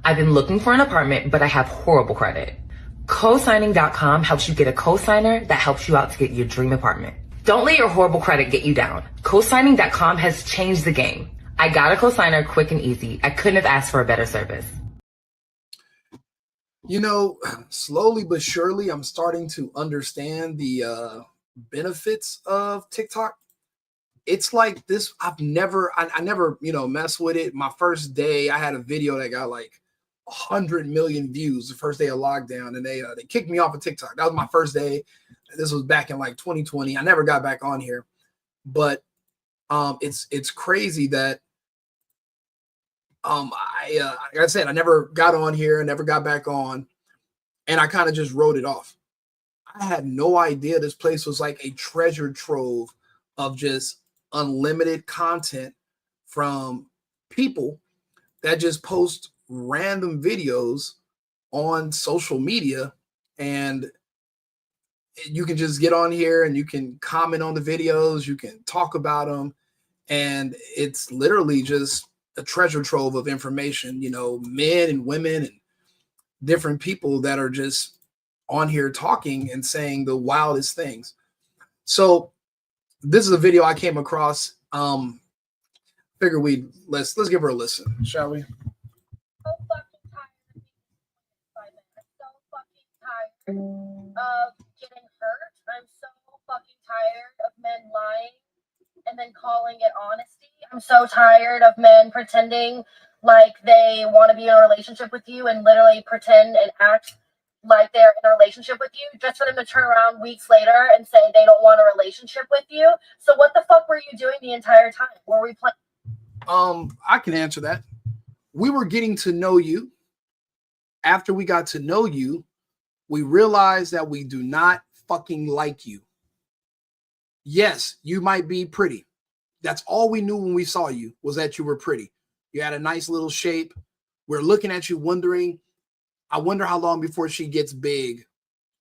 I've been looking for an apartment, but I have horrible credit. Cosigning.com helps you get a cosigner that helps you out to get your dream apartment. Don't let your horrible credit get you down. Cosigning.com has changed the game. I got a cosigner quick and easy. I couldn't have asked for a better service. You know, slowly but surely, I'm starting to understand the benefits of TikTok. It's like this. I never, mess with it. My first day, I had a video that got like 100 million views the first day of lockdown, and they kicked me off of TikTok. That was my first day. This was back in like 2020. I never got back on here, but it's crazy that like I said, I never got on here, I never got back on, and I kind of just wrote it off. I had no idea this place was like a treasure trove of just unlimited content from people that just post random videos on social media, and you can just get on here and you can comment on the videos, you can talk about them, and it's literally just a treasure trove of information, you know, men and women and different people that are just on here talking and saying the wildest things. So this is a video I came across. Figure let's give her a listen, shall we? So fucking tired of getting hurt. I'm so fucking tired of men lying and then calling it honesty. I'm so tired of men pretending like they want to be in a relationship with you and literally pretend and act like they're in a relationship with you just for them to turn around weeks later and say they don't want a relationship with you. So what the fuck were you doing the entire time? Were we playing? I can answer that. We were getting to know you. After we got to know you, we realized that we do not fucking like you. Yes, you might be pretty. That's all we knew when we saw you, was that you were pretty. You had a nice little shape. We're looking at you wondering, I wonder how long before she gets big.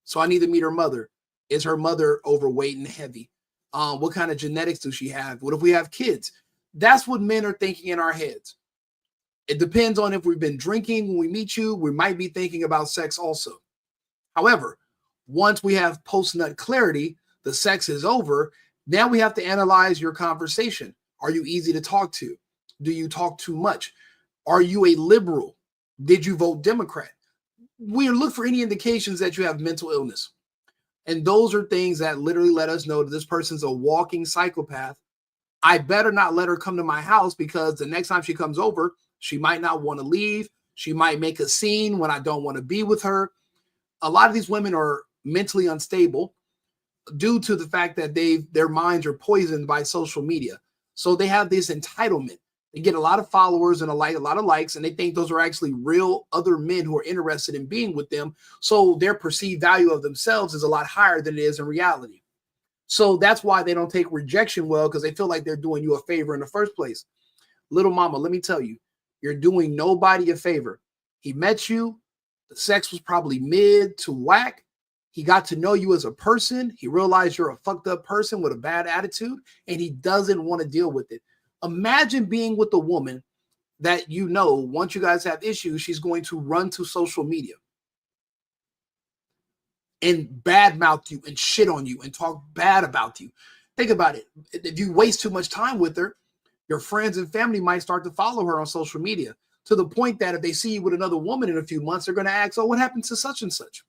So I need to meet her mother. Is her mother overweight and heavy? What kind of genetics does she have? What if we have kids? That's what men are thinking in our heads. It depends on if we've been drinking when we meet you. We might be thinking about sex also. However, once we have post-nut clarity, the sex is over. Now we have to analyze your conversation. Are you easy to talk to? Do you talk too much? Are you a liberal? Did you vote Democrat? We look for any indications that you have mental illness. And those are things that literally let us know that this person's a walking psychopath. I better not let her come to my house, because the next time she comes over, she might not want to leave. She might make a scene when I don't want to be with her. A lot of these women are mentally unstable due to the fact that their minds are poisoned by social media. So they have this entitlement. They get a lot of followers and a lot of likes, and they think those are actually real other men who are interested in being with them. So their perceived value of themselves is a lot higher than it is in reality. So that's why they don't take rejection well, because they feel like they're doing you a favor in the first place. Little mama, let me tell you, you're doing nobody a favor. He met you. The sex was probably mid to whack. He got to know you as a person. He realized you're a fucked up person with a bad attitude, and he doesn't want to deal with it. Imagine being with a woman that you know, once you guys have issues, she's going to run to social media and badmouth you and shit on you and talk bad about you. Think about it. If you waste too much time with her, your friends and family might start to follow her on social media, to the point that if they see you with another woman in a few months, they're going to ask, oh, what happened to such and such?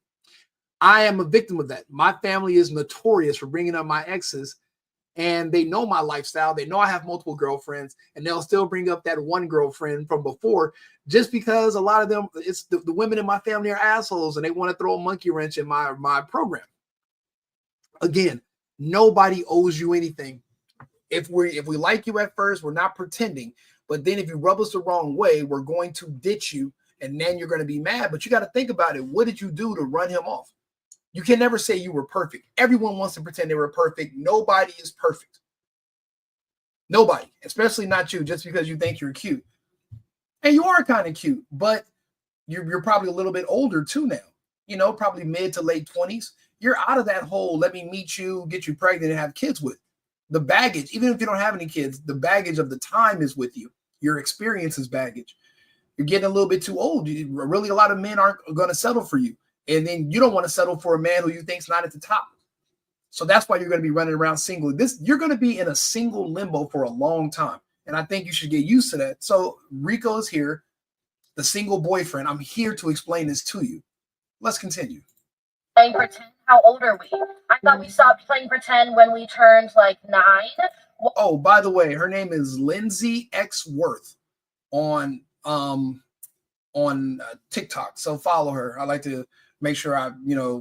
I am a victim of that. My family is notorious for bringing up my exes, and they know my lifestyle. They know I have multiple girlfriends, and they'll still bring up that one girlfriend from before, just because a lot of them, it's the women in my family are assholes, and they want to throw a monkey wrench in my program. Again, nobody owes you anything. If we like you at first, we're not pretending. But then if you rub us the wrong way, we're going to ditch you, and then you're going to be mad. But you got to think about it. What did you do to run him off? You can never say you were perfect. Everyone wants to pretend they were perfect. Nobody is perfect. Nobody, especially not you, just because you think you're cute. And you are kind of cute, but you're probably a little bit older too now. You know, probably mid to late 20s. You're out of that whole let me meet you, get you pregnant, and have kids with. The baggage, even if you don't have any kids, the baggage of the time is with you. Your experience is baggage. You're getting a little bit too old. Really, a lot of men aren't going to settle for you. And then you don't want to settle for a man who you think's not at the top. So that's why you're going to be running around single. You're going to be in a single limbo for a long time. And I think you should get used to that. So Rico is here, the single boyfriend. I'm here to explain this to you. Let's continue. Playing pretend? How old are we? I thought we stopped playing pretend when we turned like 9. Oh, by the way, her name is Lindsay X Worth on TikTok. So follow her. I like to make sure I,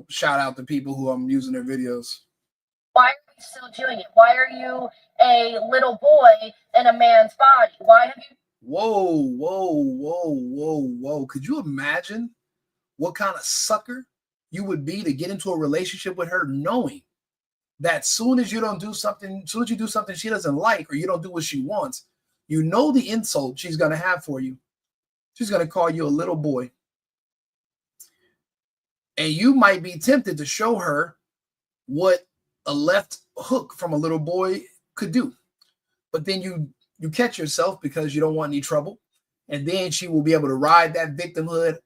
shout out the people who I'm using their videos. Why are we still doing it? Why are you a little boy in a man's body? Why have you? Whoa. Could you imagine what kind of sucker you would be to get into a relationship with her, knowing that soon as you do something she doesn't like, or you don't do what she wants, the insult she's going to have for you. She's going to call you a little boy. And you might be tempted to show her what a left hook from a little boy could do. But then you catch yourself because you don't want any trouble. And then she will be able to ride that victimhood.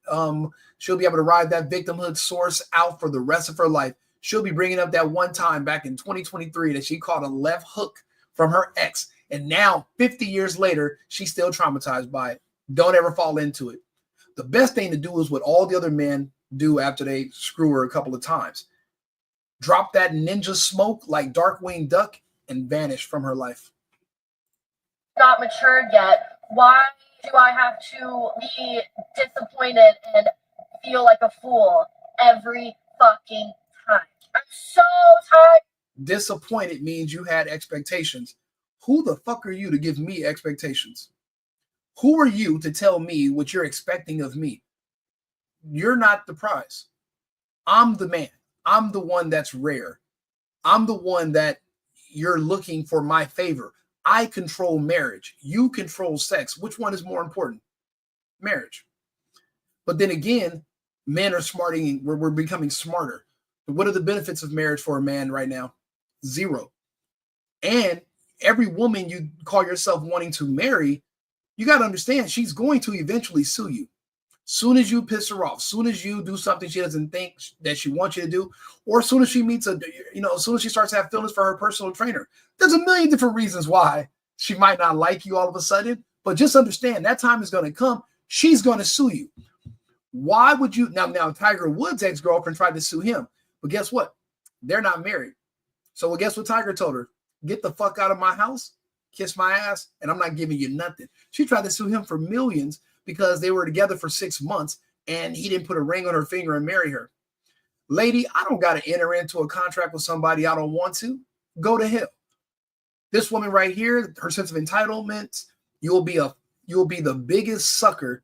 She'll be able to ride that victimhood source out for the rest of her life. She'll be bringing up that one time back in 2023 that she caught a left hook from her ex. And now, 50 years later, she's still traumatized by it. Don't ever fall into it. The best thing to do is what all the other men do after they screw her a couple of times. Drop that ninja smoke like Darkwing Duck and vanish from her life. Not matured yet. Why do I have to be disappointed and feel like a fool every fucking time? I'm so tired. Disappointed means you had expectations. Who the fuck are you to give me expectations? Who are you to tell me what you're expecting of me? You're not the prize. I'm the man. I'm the one that's rare. I'm the one that you're looking for my favor. I control marriage. You control sex. Which one is more important? Marriage. But then again, men are smarting. We're becoming smarter. What are the benefits of marriage for a man right now? 0. And every woman you call yourself wanting to marry, you got to understand she's going to eventually sue you. Soon as you piss her off, soon as you do something she doesn't think that she wants you to do, or as soon as she meets as soon as she starts to have feelings for her personal trainer, there's a million different reasons why she might not like you all of a sudden. But just understand that time is going to come. She's going to sue you. Why would you now? Tiger Woods' ex-girlfriend tried to sue him, but guess what? They're not married. So guess what Tiger told her? Get the fuck out of my house, kiss my ass, and I'm not giving you nothing. She tried to sue him for millions because they were together for 6 months and he didn't put a ring on her finger and marry her. Lady, I don't got to enter into a contract with somebody I don't want to. Go to hell. This woman right here, her sense of entitlement, you'll be the biggest sucker.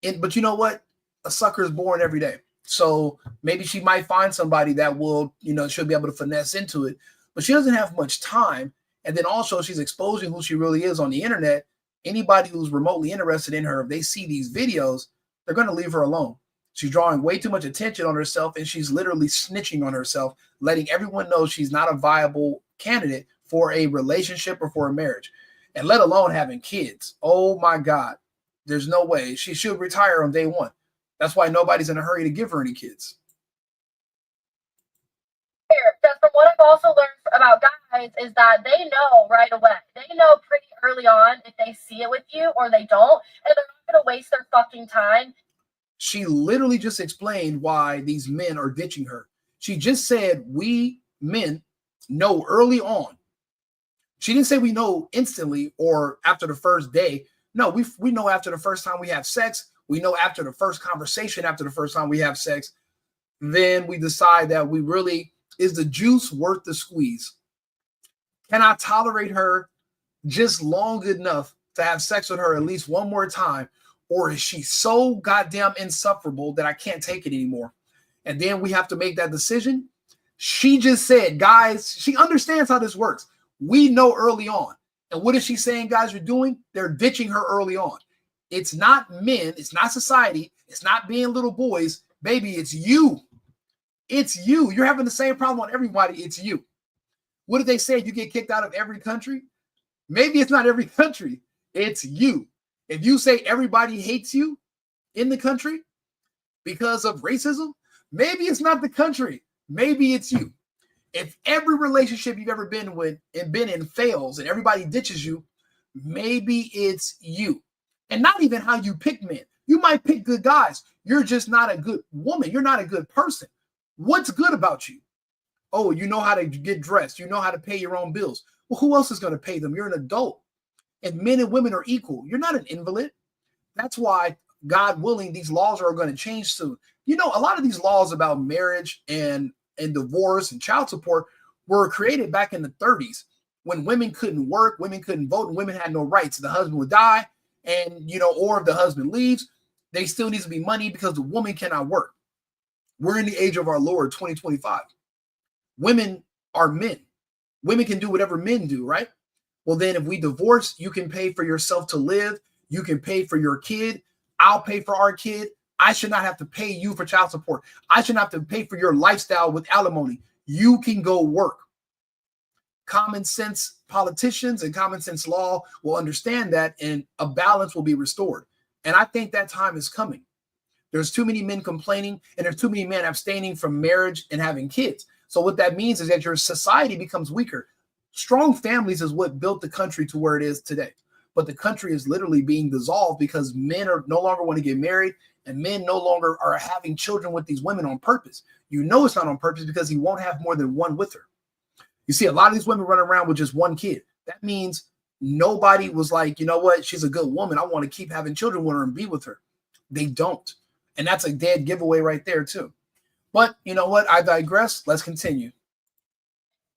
But you know what? A sucker is born every day. So maybe she might find somebody that will, she'll be able to finesse into it, but she doesn't have much time. And then also she's exposing who she really is on the internet. Anybody who's remotely interested in her, if they see these videos, they're going to leave her alone. She's drawing way too much attention on herself, and she's literally snitching on herself, letting everyone know she's not a viable candidate for a relationship or for a marriage, and let alone having kids. Oh my God. There's no way. She should retire on day 1. That's why nobody's in a hurry to give her any kids. Because from what I've also learned about guys is that they know right away. They know pretty early on if they see it with you or they don't, and they're not going to waste their fucking time. She literally just explained why these men are ditching her. She just said we men know early on. She didn't say we know instantly or after the first day. No, we know after the first time we have sex. We know after the first conversation, after the first time we have sex. Then we decide that we really, is the juice worth the squeeze? Can I tolerate her just long enough to have sex with her at least one more time? Or is she so goddamn insufferable that I can't take it anymore? And then we have to make that decision. She just said, guys, she understands how this works. We know early on. And what is she saying guys are doing? They're ditching her early on. It's not men. It's not society. It's not being little boys. Baby, it's you. It's you. You're having the same problem on everybody. It's you. What did they say? You get kicked out of every country? Maybe it's not every country. It's you. If you say everybody hates you in the country because of racism, maybe it's not the country. Maybe it's you. If every relationship you've ever been with and been in fails and everybody ditches you, maybe it's you. And not even how you pick men. You might pick good guys. You're just not a good woman. You're not a good person. What's good about you? Oh, you know how to get dressed. You know how to pay your own bills. Well, who else is going to pay them? You're an adult. And men and women are equal. You're not an invalid. That's why, God willing, these laws are going to change soon. You know, a lot of these laws about marriage and divorce and child support were created back in the 30s when women couldn't work, women couldn't vote, and women had no rights. The husband would die, and, you know, or if the husband leaves, they still needs to be money because the woman cannot work. We're in the age of our Lord, 2025. Women are men. Women can do whatever men do, right? Well, then if we divorce, you can pay for yourself to live. You can pay for your kid. I'll pay for our kid. I should not have to pay you for child support. I should not have to pay for your lifestyle with alimony. You can go work. Common sense politicians and common sense law will understand that, and a balance will be restored. And I think that time is coming. There's too many men complaining, and there's too many men abstaining from marriage and having kids. So what that means is that your society becomes weaker. Strong families is what built the country to where it is today. But the country is literally being dissolved because men are no longer want to get married, and men no longer are having children with these women on purpose. You know it's not on purpose because he won't have more than one with her. You see a lot of these women running around with just one kid. That means nobody was like, you know what, she's a good woman. I want to keep having children with her and be with her. They don't. And that's a dead giveaway right there too. But you know what? I digress. Let's continue.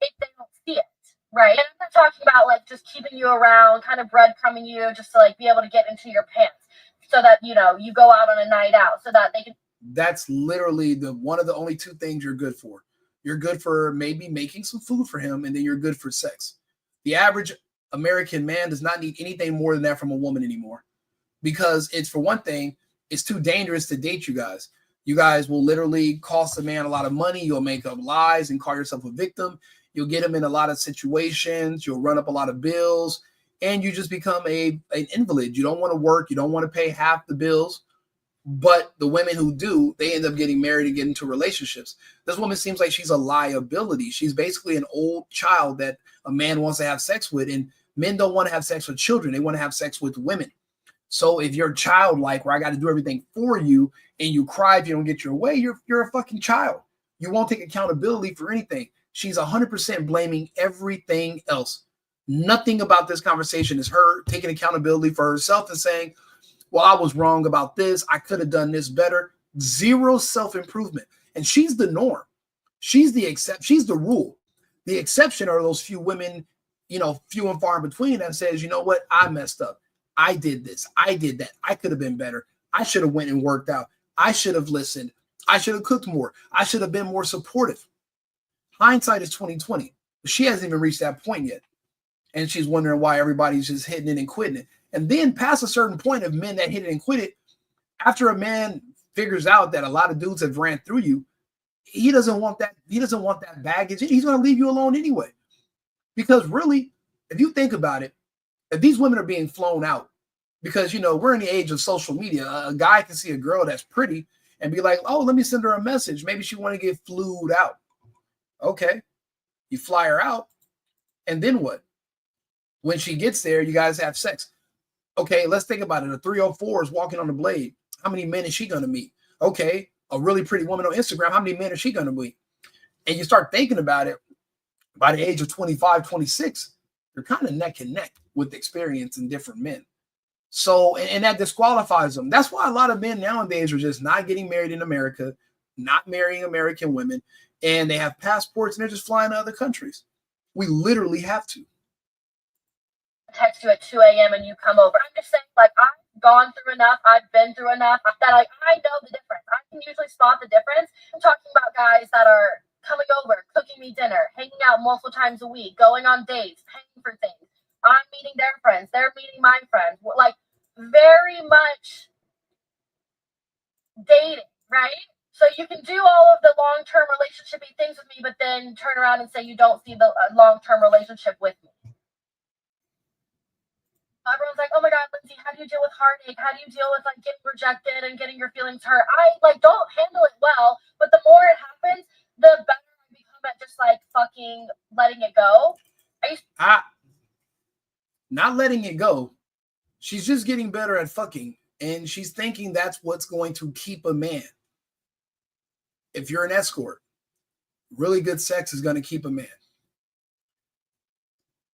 If they don't see it, right? And I'm not talking about like just keeping you around, kind of breadcrumbing you just to like be able to get into your pants so that, you know, you go out on a night out so that they can. That's literally one of the only two things you're good for. You're good for maybe making some food for him, and then you're good for sex. The average American man does not need anything more than that from a woman anymore, because it's, for one thing, it's too dangerous to date you guys. You guys will literally cost a man a lot of money. You'll make up lies and call yourself a victim. You'll get him in a lot of situations. You'll run up a lot of bills, and you just become an invalid. You don't want to work. You don't want to pay half the bills. But the women who do, they end up getting married and get into relationships. This woman seems like she's a liability. She's basically an old child that a man wants to have sex with, and men don't want to have sex with children. They want to have sex with women. So if you're childlike, where I got to do everything for you, and you cry if you don't get your way, you're a fucking child. You won't take accountability for anything. She's 100% blaming everything else. Nothing about this conversation is her taking accountability for herself and saying, well, I was wrong about this. I could have done this better. Zero self-improvement. And she's the norm. She's the she's the rule. The exception are those few women, you know, few and far in between, that says, you know what, I messed up. I did this. I did that. I could have been better. I should have went and worked out. I should have listened. I should have cooked more. I should have been more supportive. Hindsight is 2020. She hasn't even reached that point yet. And she's wondering why everybody's just hitting it and quitting it. And then past a certain point of men that hit it and quit it, after a man figures out that a lot of dudes have ran through you, he doesn't want that. He doesn't want that baggage. He's going to leave you alone anyway. Because really, if you think about it, if these women are being flown out, because, you know, we're in the age of social media, a guy can see a girl that's pretty and be like, oh, let me send her a message. Maybe she want to get flued out. Okay. You fly her out. And then what? When she gets there, you guys have sex. Okay, let's think about it. A 304 is walking on the blade. How many men is she going to meet? Okay, a really pretty woman on Instagram. How many men is she going to meet? And you start thinking about it, by the age of 25, 26, you're kind of neck and neck with experience in different men. So, and that disqualifies them. That's why a lot of men nowadays are just not getting married in America, not marrying American women, and they have passports and they're just flying to other countries. We literally have to. Text you at 2 a.m. and you come over. I'm just saying, like, I've gone through enough, I've been through enough that like I know the difference. I can usually spot the difference. I'm talking about guys that are coming over, cooking me dinner, hanging out multiple times a week, going on dates, paying for things. I'm meeting their friends, they're meeting my friends. Like, very much dating, right? So you can do all of the long-term relationship-y things with me, but then turn around and say you don't see the long-term relationship with me. everyone's like, oh my God, Lindsay, how do you deal with heartache? How do you deal with like getting rejected and getting your feelings hurt? I like don't handle it well, but the more it happens, the better I become at just like fucking letting it go. Not letting it go. She's just getting better at fucking, and she's thinking that's what's going to keep a man. If you're an escort, really good sex is going to keep a man.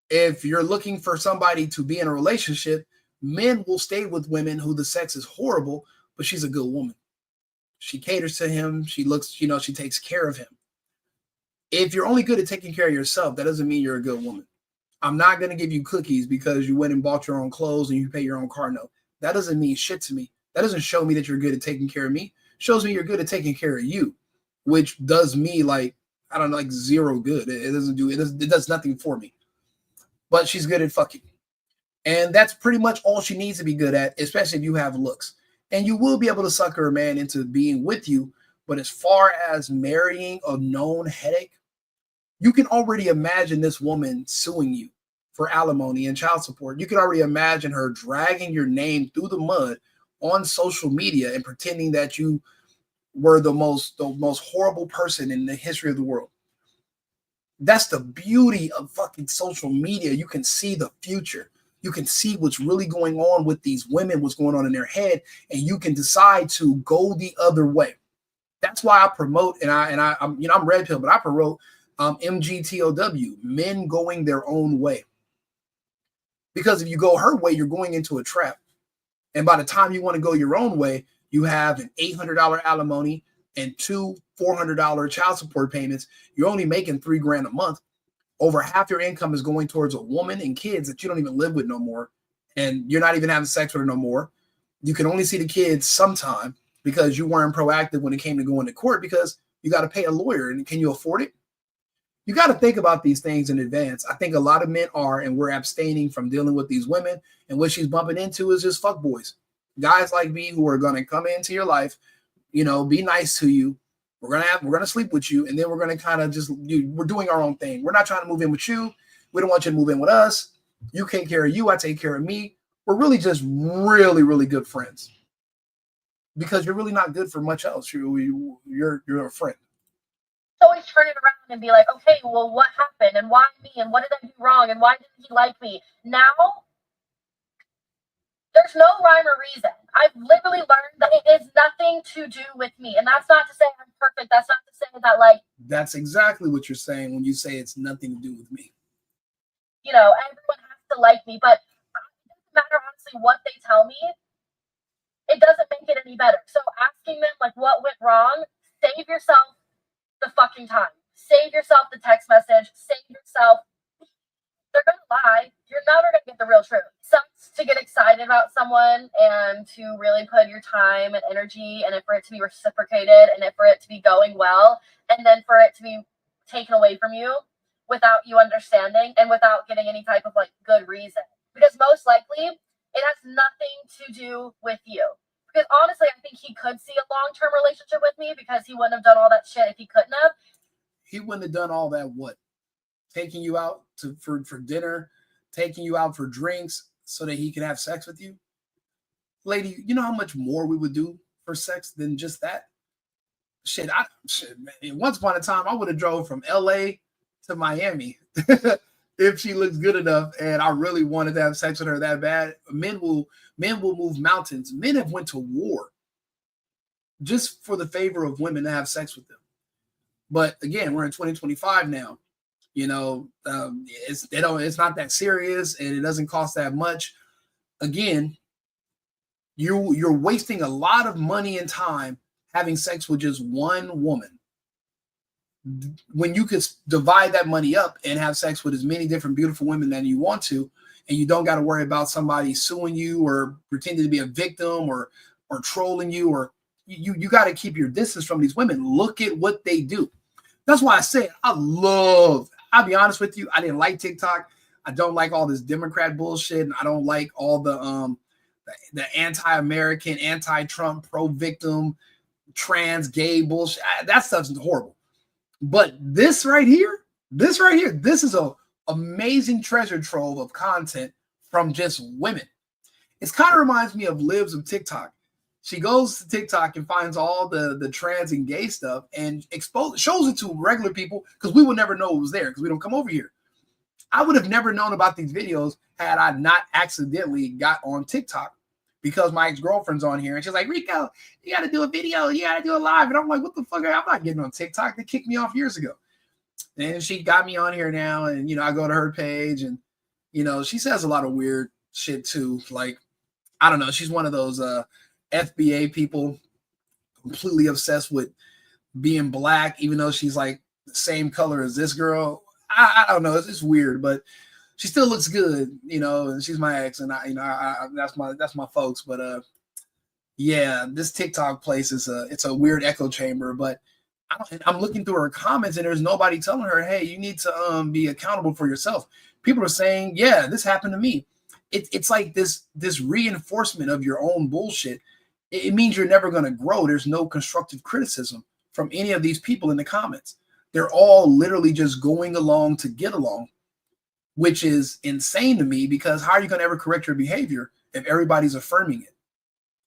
If you're looking for somebody to be in a relationship, men will stay with women who the sex is horrible, but she's a good woman. She caters to him. She looks, she takes care of him. If you're only good at taking care of yourself, that doesn't mean you're a good woman. I'm not going to give you cookies because you went and bought your own clothes and you pay your own car note. That doesn't mean shit to me. That doesn't show me that you're good at taking care of me. It shows me you're good at taking care of you, which does me like zero good. It does nothing for me. But she's good at fucking. And that's pretty much all she needs to be good at, especially if you have looks. And you will be able to sucker a man into being with you. But as far as marrying a known headache, you can already imagine this woman suing you for alimony and child support. You can already imagine her dragging your name through the mud on social media and pretending that you were the most horrible person in the history of the world. That's the beauty of fucking social media. You can see the future. You can see what's really going on with these women, what's going on in their head, and you can decide to go the other way. That's why I promote, I'm red pill, but I promote MGTOW, men going their own way. Because if you go her way, you're going into a trap. And by the time you want to go your own way, you have an $800 alimony and two $400 child support payments. You're only making $3,000 a month. Over half your income is going towards a woman and kids that you don't even live with no more. And you're not even having sex with her no more. You can only see the kids sometime because you weren't proactive when it came to going to court because you got to pay a lawyer. And can you afford it? You got to think about these things in advance. I think a lot of men are, and we're abstaining from dealing with these women. And what she's bumping into is just fuck boys. Guys like me who are going to come into your life, be nice to you. We're going to sleep with you. And then we're going to kind of we're doing our own thing. We're not trying to move in with you. We don't want you to move in with us. You take care of you. I take care of me. We're really just really, really good friends because you're really not good for much else. You're a friend. Always turn it around and be like, okay, well, what happened and why me and what did I do wrong and why didn't he like me? Now, there's no rhyme or reason. I've literally learned that it is nothing to do with me. And that's not to say I'm perfect. That's not to say that, like... That's exactly what you're saying when you say it's nothing to do with me. Everyone has to like me, but it doesn't matter, honestly, what they tell me. It doesn't make it any better. So asking them, like, what went wrong, save yourself the fucking time. Save yourself the text message. Save yourself. They're going to lie. You're never going to get the real truth. It sucks to get excited about someone and to really put your time and energy and for it to be reciprocated and for it to be going well and then for it to be taken away from you without you understanding and without getting any type of like good reason. Because most likely it has nothing to do with you. Because honestly, I think he could see a long-term relationship with me because he wouldn't have done all that shit if he couldn't have. He wouldn't have done all that what? Taking you out for dinner, taking you out for drinks so that he can have sex with you? Lady, you know how much more we would do for sex than just that? Shit, man. Once upon a time, I would have drove from LA to Miami if she looks good enough and I really wanted to have sex with her that bad. Men will move mountains. Men have went to war just for the favor of women to have sex with them. But again, we're in 2025 now. It's not that serious and it doesn't cost that much. Again, you're wasting a lot of money and time having sex with just one woman when you could divide that money up and have sex with as many different beautiful women that you want to, and you don't got to worry about somebody suing you or pretending to be a victim or trolling you, or you got to keep your distance from these women. Look at what they do. That's why I say I'll be honest with you. I didn't like TikTok. I don't like all this Democrat bullshit. And I don't like all the anti-American, anti-Trump, pro-victim, trans, gay bullshit. That stuff's horrible. But this right here, this is a amazing treasure trove of content from just women. It kind of reminds me of Livs of TikTok. She goes to TikTok and finds all the trans and gay stuff and shows it to regular people because we would never know it was there because we don't come over here. I would have never known about these videos had I not accidentally got on TikTok because my ex-girlfriend's on here and she's like, Rico, you got to do a video. You got to do a live. And I'm like, what the fuck? I'm not getting on TikTok. They kicked me off years ago. And she got me on here now. And, I go to her page and, she says a lot of weird shit too. Like, I don't know. She's one of those FBA people completely obsessed with being black, even though she's like the same color as this girl. I don't know. It's weird, but she still looks good, and she's my ex, and that's my folks. But yeah, this TikTok place it's a weird echo chamber. But I'm looking through her comments, and there's nobody telling her, hey, you need to be accountable for yourself. People are saying, yeah, this happened to me. It's like this reinforcement of your own bullshit. It means you're never going to grow. There's no constructive criticism from any of these people in the comments. They're all literally just going along to get along, which is insane to me because how are you going to ever correct your behavior if everybody's affirming it?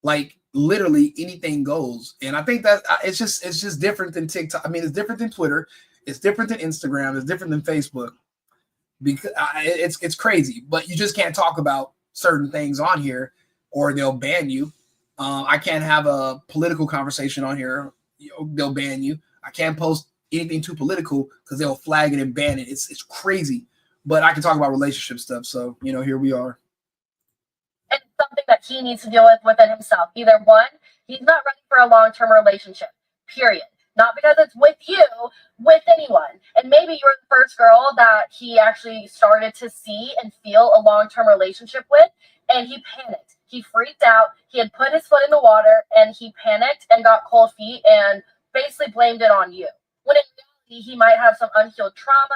Like literally anything goes. And I think that it's just different than TikTok. I mean, it's different than Twitter. It's different than Instagram. It's different than Facebook because it's crazy, but you just can't talk about certain things on here or they'll ban you. I can't have a political conversation on here. They'll ban you. I can't post anything too political because they'll flag it and ban it. It's crazy. But I can talk about relationship stuff. So, here we are. And something that he needs to deal with within himself. Either one, he's not ready for a long-term relationship, period. Not because it's with you, with anyone. And maybe you're the first girl that he actually started to see and feel a long-term relationship with, and he panicked. He freaked out. He had put his foot in the water, and he panicked and got cold feet and basically blamed it on you. When in reality, he might have some unhealed trauma,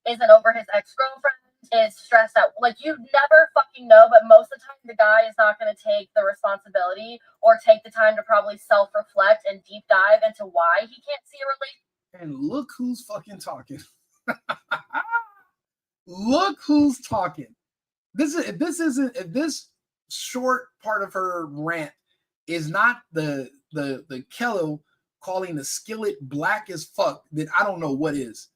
isn't over his ex-girlfriend, is stressed out. Like, you never fucking know, but most of the time, the guy is not going to take the responsibility or take the time to probably self-reflect and deep dive into why he can't see a relationship. And look who's fucking talking. Look who's talking. If this short part of her rant is not the Kello calling the skillet black as fuck, then I don't know what is.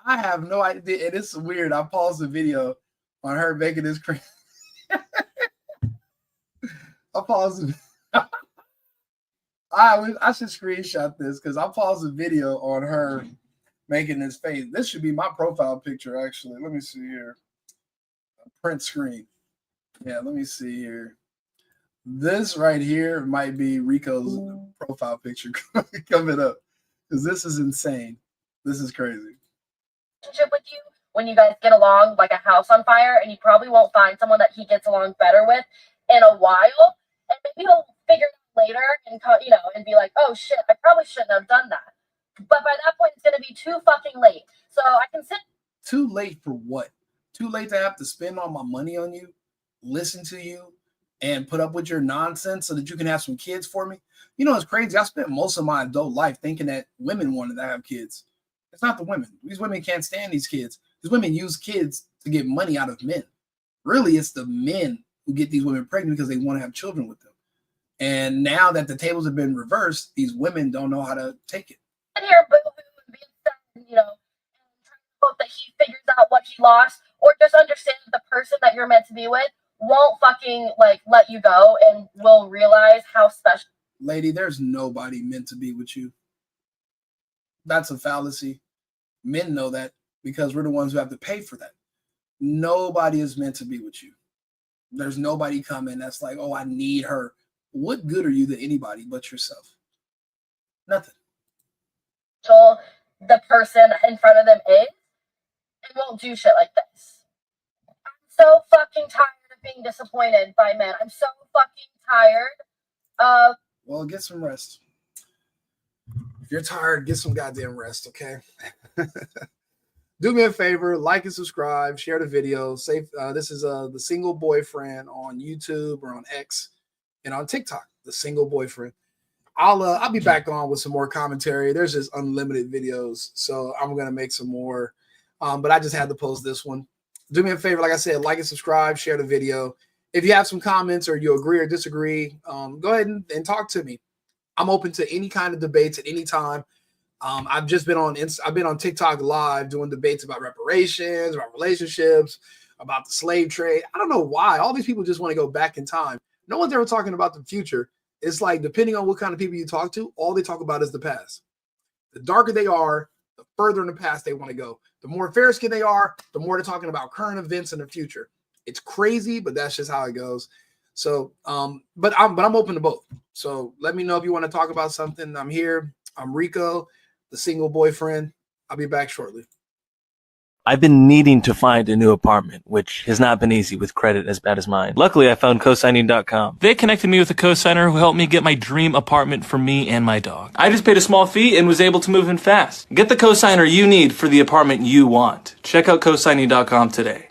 I have no idea. And it's weird. I paused the video on her making this crazy. I paused it. I should screenshot this because I paused the video on her making this face. This should be my profile picture, actually. Let me see here. Print screen. Yeah, let me see here. This right here might be Rico's profile picture coming up because this is insane. This is crazy. With you when you guys get along like a house on fire, and you probably won't find someone that he gets along better with in a while, and maybe he'll figure it out later and and be like, oh shit, I probably shouldn't have done that. But by that point, it's gonna be too fucking late. So I can sit. Too late for what? Too late to have to spend all my money on you, listen to you, and put up with your nonsense so that you can have some kids for me. It's crazy. I spent most of my adult life thinking that women wanted to have kids. It's not the women. These women can't stand these kids. These women use kids to get money out of men. Really, it's the men who get these women pregnant because they want to have children with them. And now that the tables have been reversed, these women don't know how to take it. Here, boo-hoo, and trying to hope that he figures out what he lost, or just understand that the person that you're meant to be with won't fucking let you go and will realize how special. Lady, there's nobody meant to be with you. That's a fallacy. Men know that because we're the ones who have to pay for that. Nobody is meant to be with you. There's nobody coming that's like, oh, I need her. What good are you to anybody but yourself? Nothing. The person in front of them is and won't do shit like this. I'm so fucking tired of being disappointed by men. I'm so fucking tired of. Well, get some rest. If you're tired, get some goddamn rest, okay? Do me a favor, like and subscribe, share the video. This is the single boyfriend on YouTube or on X and on TikTok, the single boyfriend. I'll be back on with some more commentary. There's just unlimited videos, so I'm gonna make some more. But I just had to post this one. do me a favor. Like I said, like and subscribe, share the video. If you have some comments or you agree or disagree, go ahead and talk to me. I'm open to any kind of debates at any time. I've been on TikTok live doing debates about reparations, about relationships, about the slave trade. I don't know why. All these people just want to go back in time. No one's ever talking about the future. It's like, depending on what kind of people you talk to, all they talk about is the past. The darker they are, the further in the past they want to go. The more fair-skinned they are, the more they're talking about current events in the future. It's crazy, but that's just how it goes. So, but I'm open to both. So let me know if you want to talk about something. I'm here. I'm Rico, the single boyfriend. I'll be back shortly. I've been needing to find a new apartment, which has not been easy with credit as bad as mine. Luckily, I found cosigning.com. They connected me with a cosigner who helped me get my dream apartment for me and my dog. I just paid a small fee and was able to move in fast. Get the cosigner you need for the apartment you want. Check out cosigning.com today.